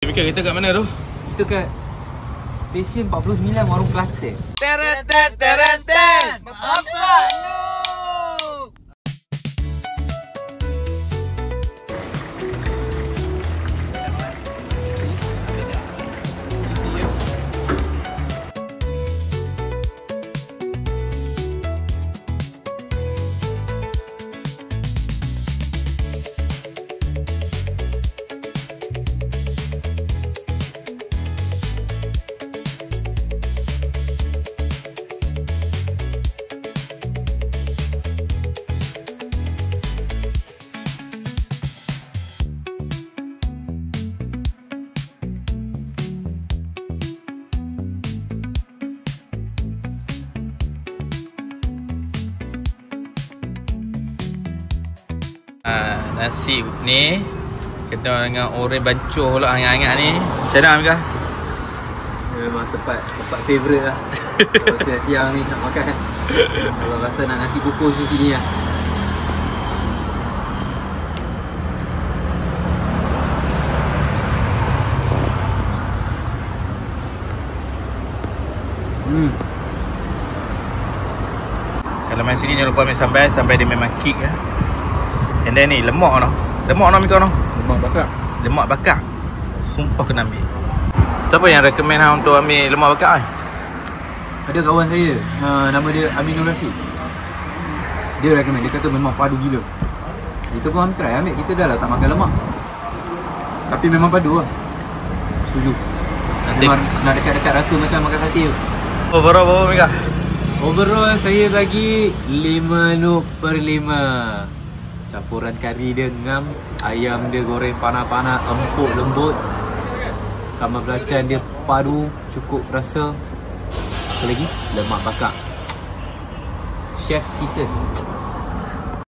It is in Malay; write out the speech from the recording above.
Mika, kita kat mana tu? Kita kat stesen 49 Warung Kelantan. Apa lu? Nasi ni kena dengan oreh bancuh pula hangat-hangat ni. Macam mana Mika? Memang tempat favourite lah. Kalau siang ni nak makan, kalau rasa nak nasi kukus di sini lah. Kalau main sini jangan lupa ambil sambal. Sambal dia memang kick lah. And then ni lemak tau. Lemak tau Mika tau. Lemak bakar. Lemak bakar. Sumpah kena ambil. Siapa yang recommend hang untuk ambil lemak bakar ni? Ada kawan saya, nama dia Aminul Rashid. Dia recommend, dia kata memang padu gila. Kita pun try ambil, kita dah lah tak makan lemak. Tapi memang padu lah. Setuju. Nanti Memang nak dekat-dekat rasa macam makan sate tu. overall berapa Mika? Overall saya bagi 5/5. Campuran kari dia ngam, ayam dia goreng panas-panas, empuk lembut. Sambal belacan dia padu, cukup rasa. Apa lagi? Lemak bakar. Chef's Kitchen.